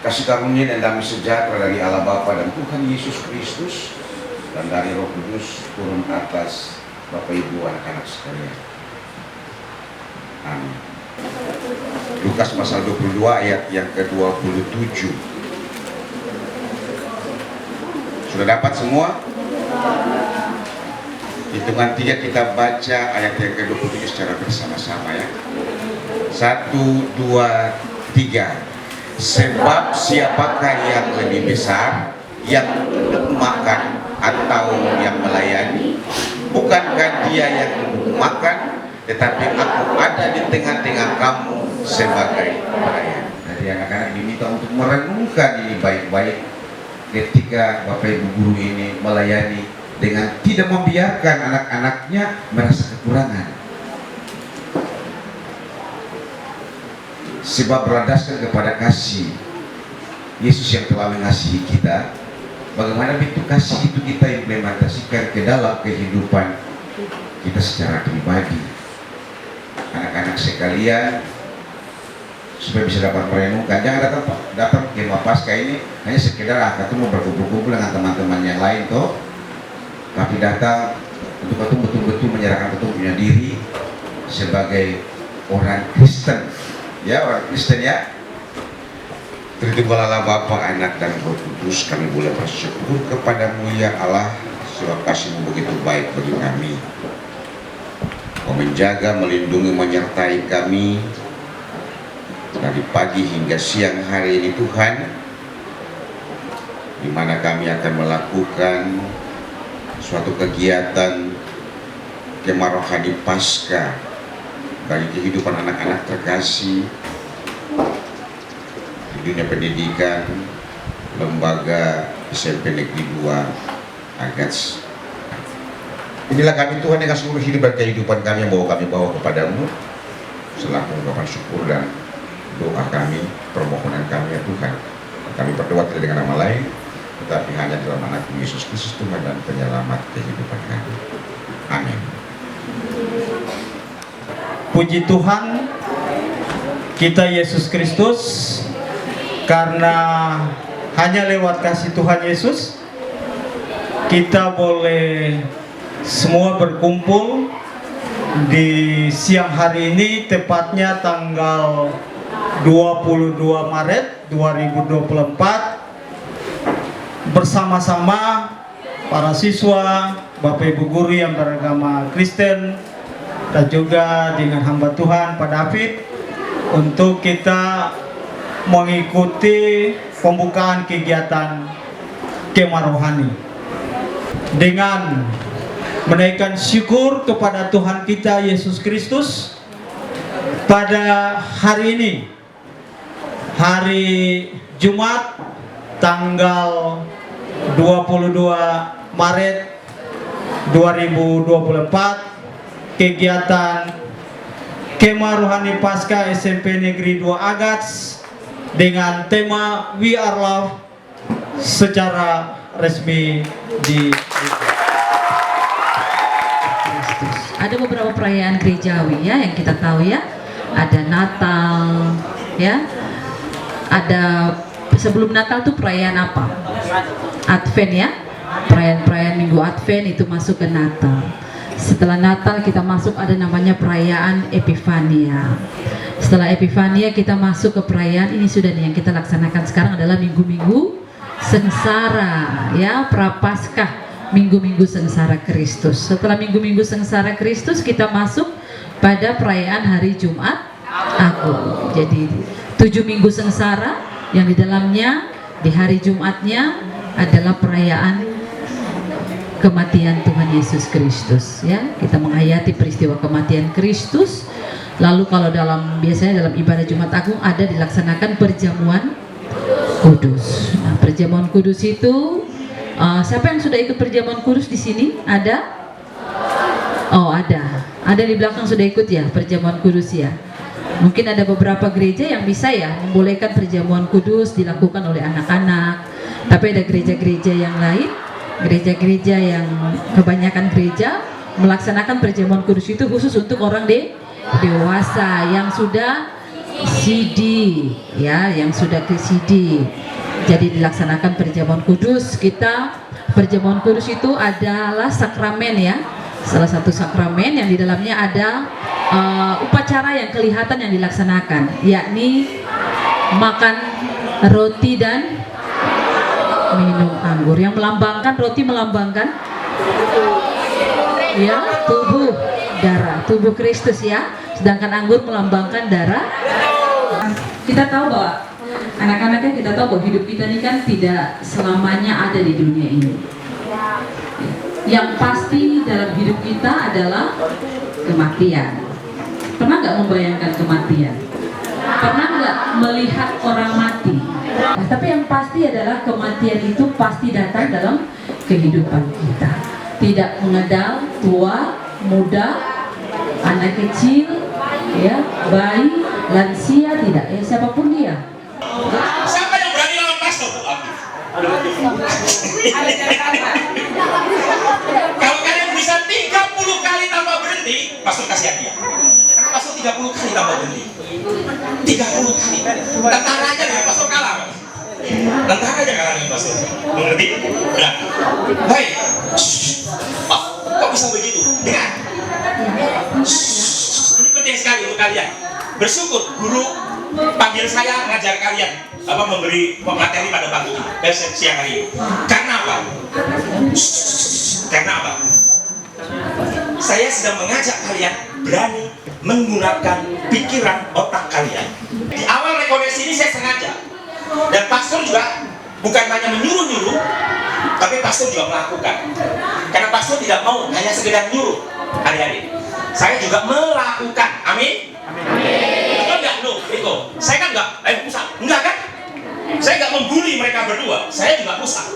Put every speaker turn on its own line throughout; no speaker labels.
Kasih karunia dan damai sejahtera dari Allah Bapa dan Tuhan Yesus Kristus dan dari Roh Kudus turun atas Bapak Ibu anak-anak sekalian. Amin. Lukas pasal 22 ayat yang ke-27. Sudah dapat semua? Hitungan 3 kita baca ayat yang ke-27 secara bersama-sama ya. 1, 2, 3. Sebab siapakah yang lebih besar, yang makan atau yang melayani? Bukankah dia yang makan, tetapi aku ada di tengah-tengah kamu sebagai pelayan. Jadi anak-anak diminta untuk merenungkan ini baik-baik ketika Bapak Ibu guru ini melayani dengan tidak membiarkan anak-anaknya merasa kekurangan. Sebab berlandaskan kepada kasih Yesus yang telah mengasihi kita, bagaimana bentuk kasih itu kita implementasikan ke dalam kehidupan kita secara pribadi. Anak-anak sekalian, supaya bisa dapat merenungkan, jangan datang ke Pasca ini hanya sekedar ketemu berkumpul-kumpul dengan teman-teman yang lain toh, tapi datang untuk ketemu betul-betul menyerahkan betul punya diri sebagai orang Kristen. Ya, orang Kristen ya. Terima Bapa, Anak dan Roh Kudus, kami boleh bersyukur kepadamu ya Allah, sebab kasih-Mu begitu baik bagi kami. Kau menjaga, melindungi, menyertai kami dari pagi hingga siang hari ini Tuhan, di mana kami akan melakukan suatu kegiatan Kemah Rohani Paskah bagi kehidupan anak-anak terkasih di dunia pendidikan lembaga SMP Negeri 2 Agats. Inilah kami Tuhan dengan seluruh hidup dan kehidupan kami yang kami bawa kepadamu selaku ungkapan syukur dan doa kami, permohonan kami ya Tuhan. Kami berdoa tidak dengan nama lain tetapi hanya dalam anak Yesus Kristus Tuhan dan penyelamat kehidupan kami. Amin.
Puji Tuhan kita Yesus Kristus, karena hanya lewat kasih Tuhan Yesus kita boleh semua berkumpul di siang hari ini, tepatnya tanggal 22 Maret 2024 bersama-sama para siswa, Bapak Ibu guru yang beragama Kristen dan juga dengan hamba Tuhan Pak David untuk kita mengikuti pembukaan kegiatan Kemah Rohani dengan menaikkan syukur kepada Tuhan kita Yesus Kristus pada hari ini, hari Jumat tanggal 22 Maret 2024, kegiatan Kemah Rohani Paskah SMP Negeri 2 Agats dengan tema We Are Love secara resmi di
Ada beberapa perayaan gerejawi ya yang kita tahu ya. Ada Natal ya. Ada sebelum Natal tuh perayaan apa? Advent ya. Perayaan Minggu Advent itu masuk ke Natal. Setelah Natal kita masuk ada namanya perayaan Epifania. Setelah Epifania kita masuk ke perayaan ini sudah nih yang kita laksanakan sekarang adalah minggu-minggu sengsara ya, Prapaskah, minggu-minggu sengsara Kristus. Setelah minggu-minggu sengsara Kristus kita masuk pada perayaan hari Jumat Agung. Jadi 7 minggu sengsara yang di dalamnya di hari Jumatnya adalah perayaan kematian Tuhan Yesus Kristus, ya. Kita menghayati peristiwa kematian Kristus. Lalu kalau biasanya dalam ibadah Jumat Agung ada dilaksanakan perjamuan kudus. Nah, perjamuan kudus itu siapa yang sudah ikut perjamuan kudus di sini? Ada? Oh, ada. Ada di belakang sudah ikut ya perjamuan kudus ya. Mungkin ada beberapa gereja yang bisa ya membolehkan perjamuan kudus dilakukan oleh anak-anak. Tapi ada gereja-gereja yang lain, gereja-gereja yang kebanyakan gereja melaksanakan perjamuan kudus itu khusus untuk orang dewasa yang sudah CD, ya, yang sudah ke CD. Jadi dilaksanakan perjamuan kudus. Perjamuan kudus itu adalah sakramen, ya, salah satu sakramen yang di dalamnya ada upacara yang kelihatan yang dilaksanakan, yakni makan roti dan minum anggur. Yang melambangkan, roti melambangkan ya tubuh darah tubuh Kristus, ya, sedangkan anggur melambangkan darah. Kita tahu bahwa anak-anaknya, kita tahu bahwa hidup kita ini kan tidak selamanya ada di dunia ini. Yang pasti dalam hidup kita adalah kematian. Pernah nggak membayangkan kematian? Pernah nggak melihat orang mati? Nah, tapi yang pasti adalah kematian itu pasti datang dalam kehidupan kita. Tidak mengenal tua, muda, anak kecil, ya, bayi, lansia, tidak, ya, siapapun dia.
Siapa yang berani lawan pastor? Kalau kalian bisa 30 kali tanpa berhenti, pastor kasih hadiah. Karena pastor 30 kali tanpa berhenti. 30 kali. Tentara aja dengan pastor kalah. Tentara aja kalah dengan pastor. Mengerti? Nah, baik. Pak, kok bisa begitu? Dengar. Ini penting sekali untuk kalian. Bersyukur guru panggil saya ngajar kalian, memberi materi pada pagi siang hari ini. Karena apa? Karena apa? Saya sedang mengajak kalian berani menggunakan pikiran otak kalian. Di awal rekoneksi ini saya sengaja, dan pastor juga bukan hanya menyuruh-nyuruh, tapi pastor juga melakukan. Karena pastor tidak mau hanya sekedar nyuruh adik-adik. Saya juga melakukan. Amin. Betul nggak? No, Riko. Saya kan nggak, pusat. Enggak kan? Saya nggak membuli mereka berdua. Saya juga pusat.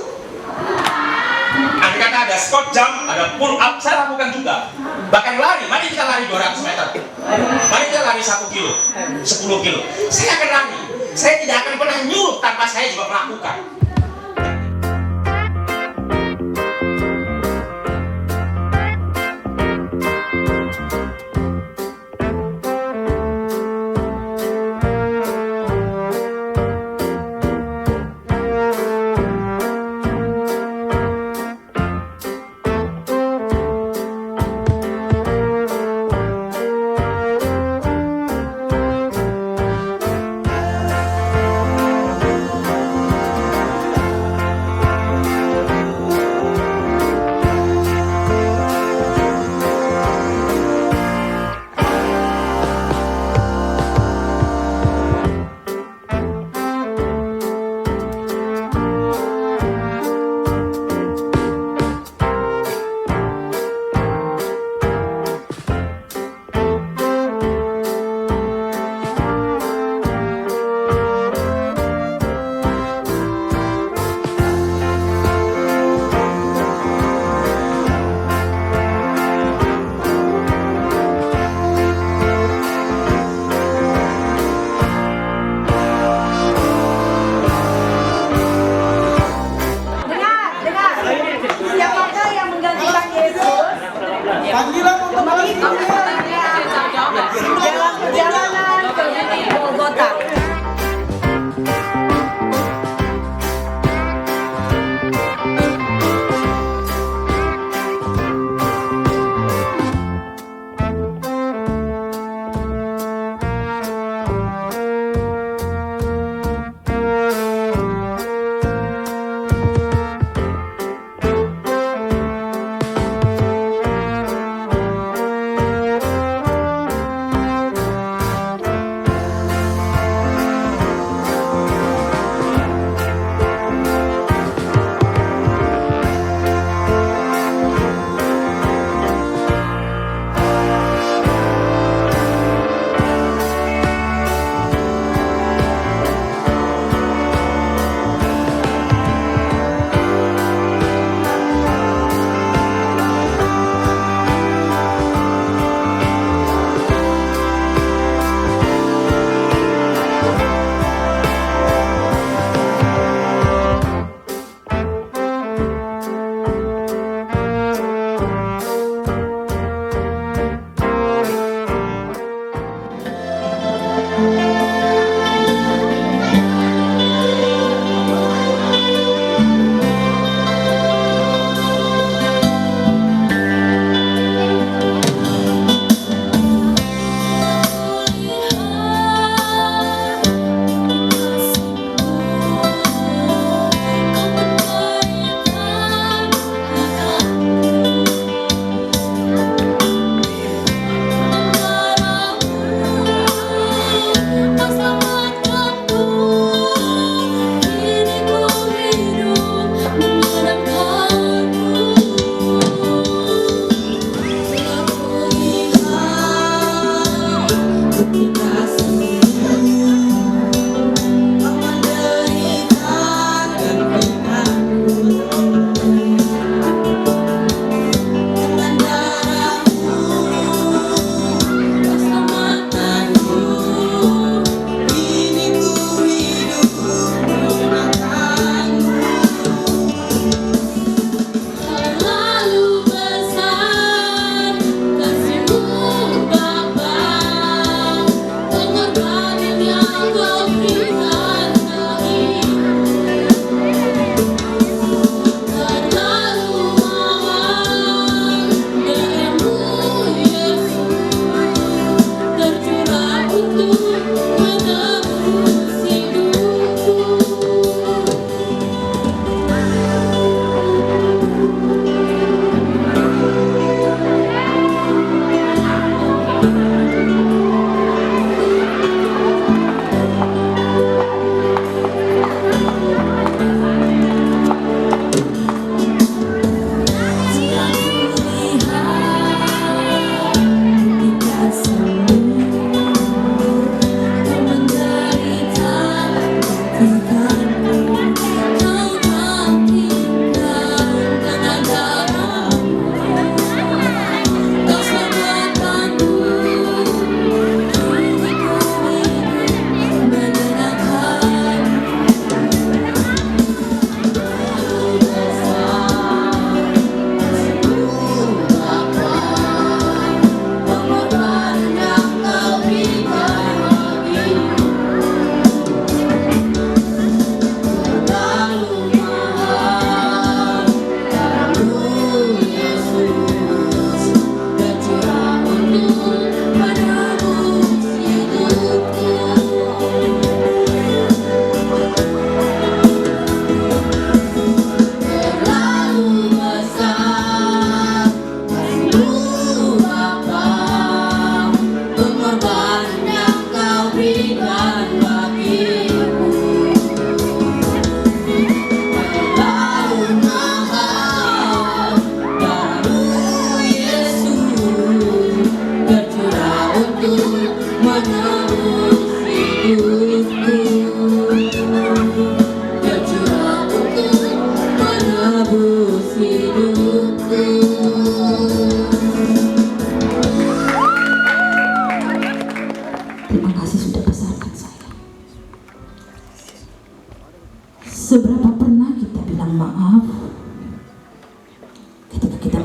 Andai kata ada squat jump, ada pull up, saya lakukan juga. Bahkan lari, mari kita lari 200 meter. Mari kita lari 1 kilo, 10 kilo. Saya akan lari. Saya tidak akan pernah nyuruh tanpa saya juga melakukan.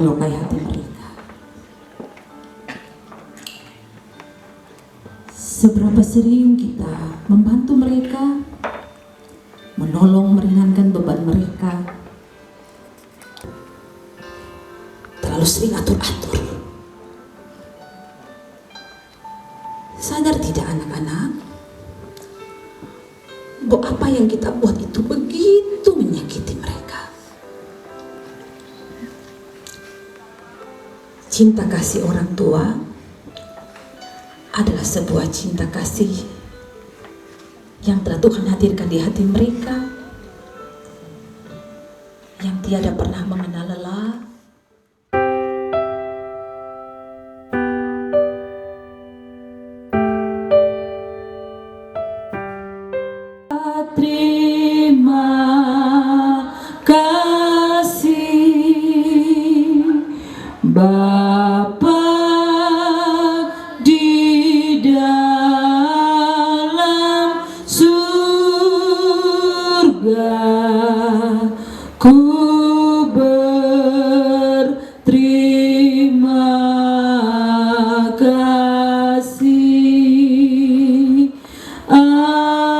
melukai hati mereka. Seberapa sering kita membantu mereka, menolong meringankan beban mereka, terlalu sering atur-atur. Sadar tidak anak-anak, bahwa apa yang kita buat itu begitu menyakiti mereka. Cinta kasih orang tua adalah sebuah cinta kasih yang telah Tuhan hadirkan di hati mereka, yang tiada pernah mengenal lelah. Terima kasih Bapa di dalam surga, ku berterima kasih. Amin.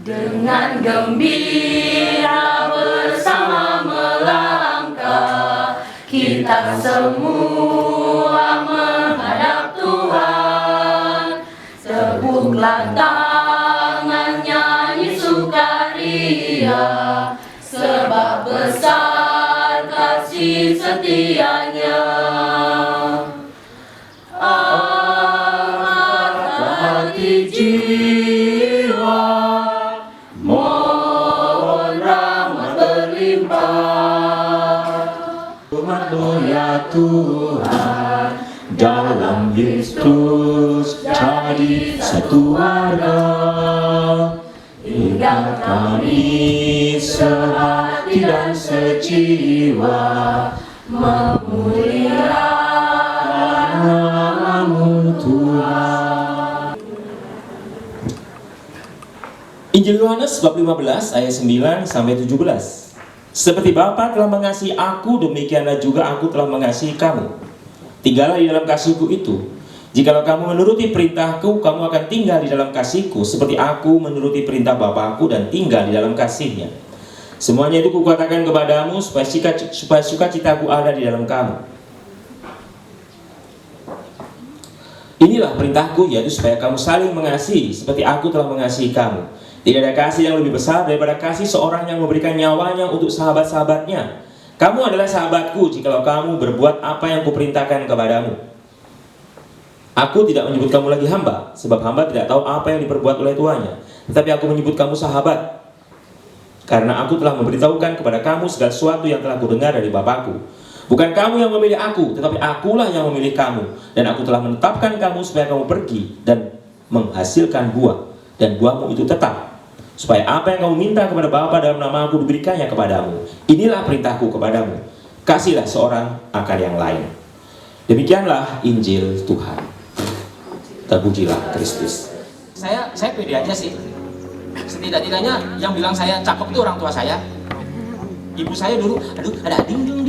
Dengan gembira bersama melangkah, kita semua menghadap Tuhan. Tepuklah tangan, nyanyi sukaria, sebab besar kasih setianya. Angkat hati jiwa, mohon rahmat berlimpah.
Umat-Mu ya Tuhan, dalam Kristus jadi satu warga. Hingga kami sehati dan sejiwa memuliakan nama-Mu Tuhan.
Injil Yohanes bab 15 ayat 9 sampai 17. Seperti Bapa telah mengasihi aku, demikianlah juga aku telah mengasihi kamu. Tinggallah di dalam kasihku itu. Jikalau kamu menuruti perintahku, kamu akan tinggal di dalam kasihku, seperti aku menuruti perintah Bapakku dan tinggal di dalam kasihnya. Semuanya itu kukatakan kepadamu, supaya sukacitaku ada di dalam kamu. Inilah perintahku, yaitu supaya kamu saling mengasihi, seperti aku telah mengasihi kamu. Tidak ada kasih yang lebih besar daripada kasih seorang yang memberikan nyawanya untuk sahabat-sahabatnya. Kamu adalah sahabatku jikalau kamu berbuat apa yang kuperintahkan kepadamu. Aku tidak menyebut kamu lagi hamba, sebab hamba tidak tahu apa yang diperbuat oleh tuannya. Tetapi aku menyebut kamu sahabat, karena aku telah memberitahukan kepada kamu segala sesuatu yang telah kudengar dari Bapakku. Bukan kamu yang memilih aku, tetapi akulah yang memilih kamu. Dan aku telah menetapkan kamu supaya kamu pergi dan menghasilkan buah, dan buahmu itu tetap, supaya apa yang kamu minta kepada Bapa dalam nama-Ku diberikannya kepadamu. Inilah perintahku kepadamu, kasihlah seorang akan yang lain. Demikianlah Injil Tuhan. Terpujilah Kristus.
Saya pede aja sih. Setidak-tidaknya yang bilang saya cakep itu orang tua saya. Ibu saya dulu, aduh ada ding dung,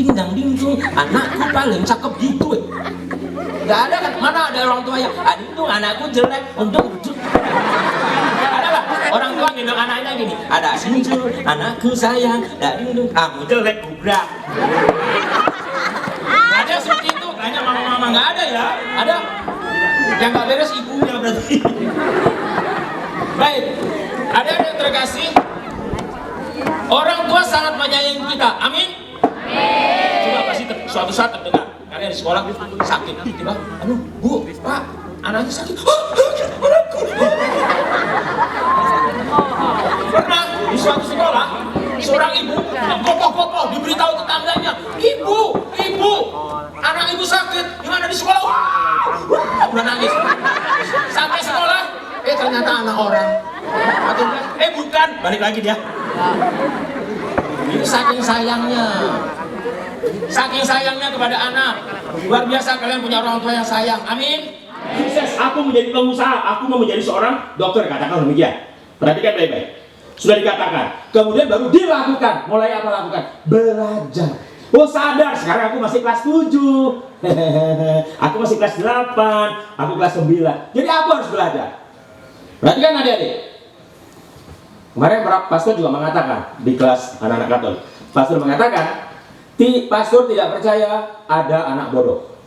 anakku paling cakep gitu. Gak ada kan, mana ada orang tua yang aduh anakku jelek, untung. Ada lah, orang tua gendong anaknya gini, ada sinjul, anakku sayang, kamu jelek gubrak. Ada seperti itu, kayaknya mama-mama nggak ada ya, ada yang nggak beres ibunya berarti. Baik, ada yang terkasih, orang tua sangat menyayangi kita, amin. Coba pasti suatu saat terdengar, kalian di sekolah sakit, tiba, aduh bu, pak, anaknya sakit, anakku. Pernah di suatu sekolah, seorang ibu kokoh-kokoh diberitahu tetangganya, ibu, anak ibu sakit, gimana di sekolah? Wah, udah nangis. Sampai sekolah, ternyata anak orang. Atau bilang, bukan, balik lagi dia. Ini saking sayangnya. Saking sayangnya kepada anak. Luar biasa kalian punya orang tua yang sayang. Amin. Sukses, aku menjadi pengusaha, aku mau menjadi seorang dokter, katakan demikian. Perhatikan baik-baik. Sudah dikatakan. Kemudian baru dilakukan. Mulai apa lakukan? Belajar. Oh sadar, sekarang aku masih kelas 7. Aku masih kelas 8. Aku kelas 9. Jadi aku harus belajar. Perhatikan adik-adik. Kemarin pastor juga mengatakan di kelas anak-anak Katolik. Pastor mengatakan, pastor tidak percaya ada anak bodoh.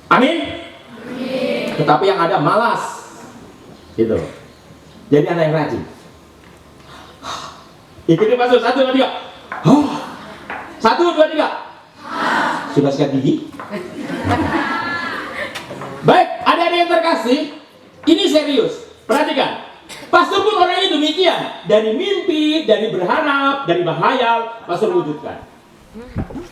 Amin? Tetapi yang ada malas. Gitu. Jadi anak yang rajin. Ikuti pastor, 1, 2, 3. 1, 2, 3. Sudah sikat gigi? Baik, adik-adik yang terkasih, ini serius. Perhatikan. Pastor pun orangnya demikian. Dari mimpi, dari berharap, dari menghayal, pastor wujudkan.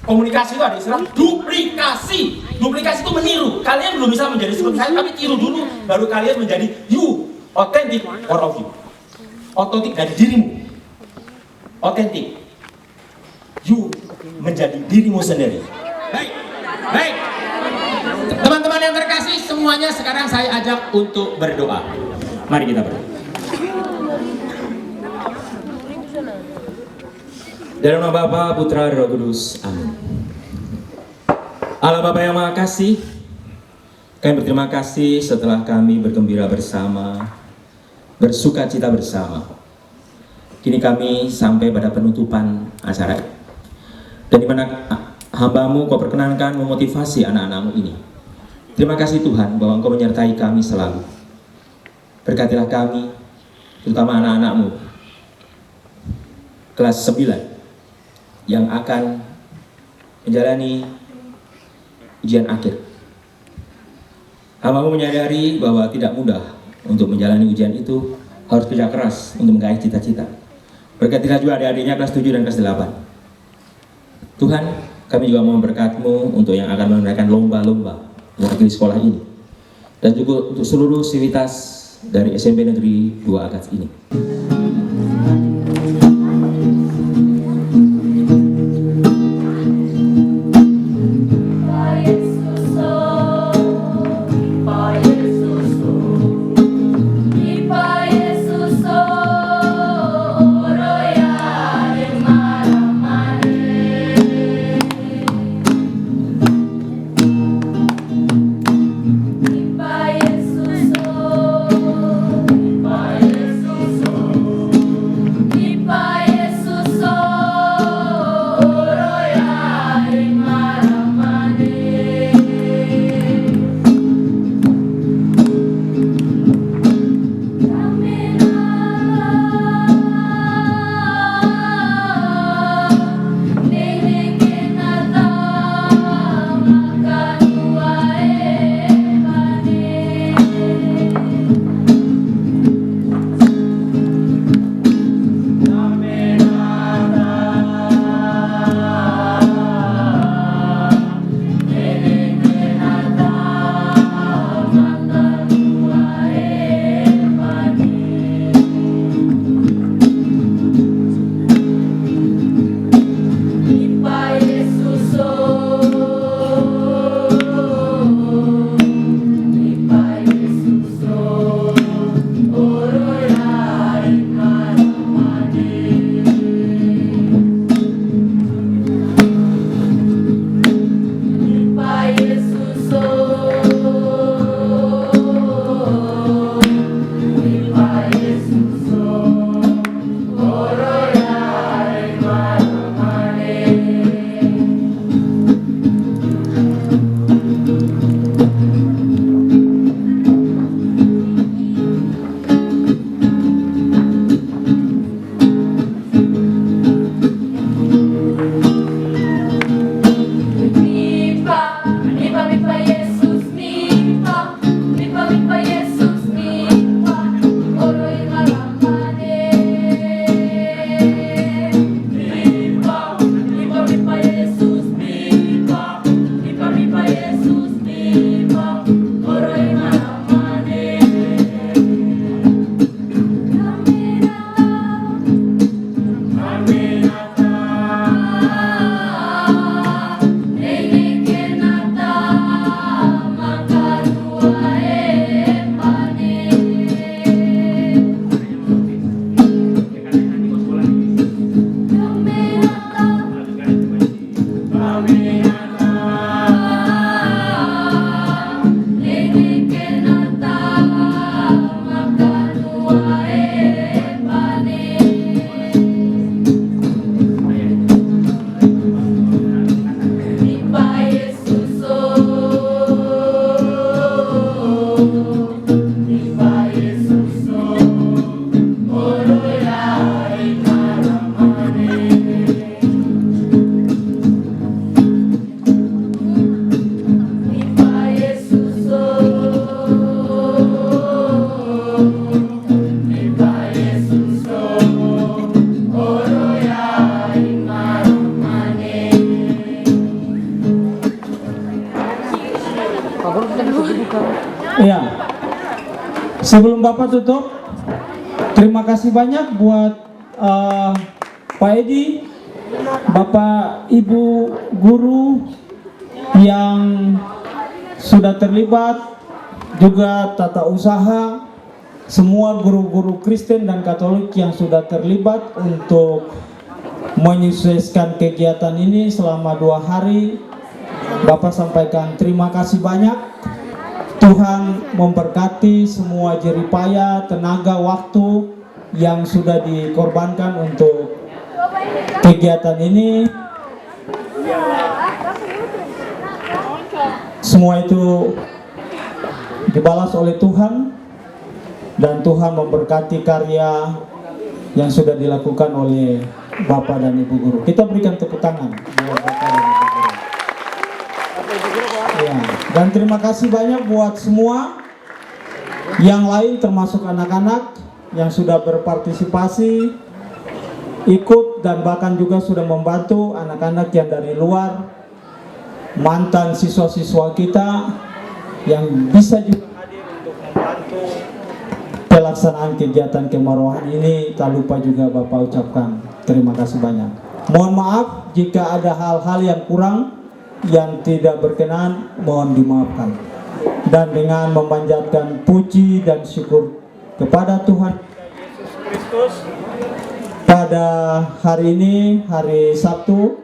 Komunikasi itu ada istilah duplikasi. Duplikasi itu meniru. Kalian belum bisa menjadi seperti saya, tapi tiru dulu, baru kalian menjadi you. Authentic or of you. Otentik dari dirimu. Otentik. You menjadi dirimu sendiri. Baik, baik. Teman-teman yang terkasih, semuanya sekarang saya ajak untuk berdoa. Mari kita berdoa. Dalam nama Bapa, Putra, dan Roh Kudus. Amin. Allah Bapa yang Maha Kasih, kami berterima kasih setelah kami bergembira bersama, bersuka cita bersama. Kini kami sampai pada penutupan acara, dan di mana hamba-Mu Kau perkenankan memotivasi anak-anak-Mu ini. Terima kasih Tuhan bahwa Engkau menyertai kami selalu. Berkatilah kami, terutama anak-anak-Mu kelas 9 yang akan menjalani ujian akhir. Hamba-Mu menyadari bahwa tidak mudah untuk menjalani ujian itu, harus kerja keras untuk menggapai cita-cita. Berkatilah juga adik-adiknya kelas 7 dan kelas 8. Tuhan, kami juga mohon berkat-Mu untuk yang akan menunaikan lomba-lomba mewakili sekolah ini, dan juga untuk seluruh sivitas dari SMP Negeri 2 Agats ini.
Sebelum Bapak tutup, terima kasih banyak buat Pak Edi, Bapak Ibu guru yang sudah terlibat, juga tata usaha, semua guru-guru Kristen dan Katolik yang sudah terlibat untuk menyukseskan kegiatan ini selama 2 hari. Bapak sampaikan terima kasih banyak. Tuhan memberkati semua jeripaya, tenaga, waktu yang sudah dikorbankan untuk kegiatan ini. Semua itu dibalas oleh Tuhan, dan Tuhan memberkati karya yang sudah dilakukan oleh Bapak dan Ibu guru. Kita berikan tepuk tangan buat Bapak dan Ibu guru. Ya, dan terima kasih banyak buat semua yang lain, termasuk anak-anak yang sudah berpartisipasi, ikut, dan bahkan juga sudah membantu anak-anak yang dari luar, mantan siswa-siswa kita yang bisa juga hadir untuk membantu pelaksanaan kegiatan kemarohan ini. Tak lupa juga Bapak ucapkan terima kasih banyak. Mohon maaf jika ada hal-hal yang kurang, yang tidak berkenan, mohon dimaafkan. Dan dengan memanjatkan puji dan syukur kepada Tuhan Yesus Kristus, pada hari ini, hari Sabtu,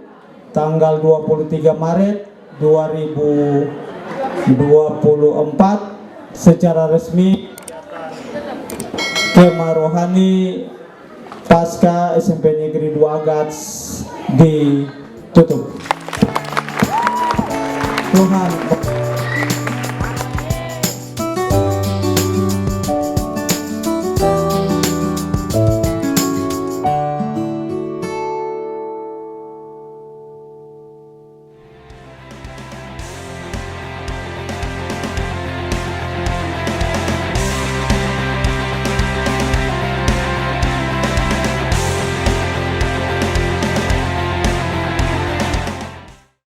tanggal 23 Maret 2024, secara resmi Kemah Rohani Pasca SMP Negeri 2 Agats ditutup. Tuhan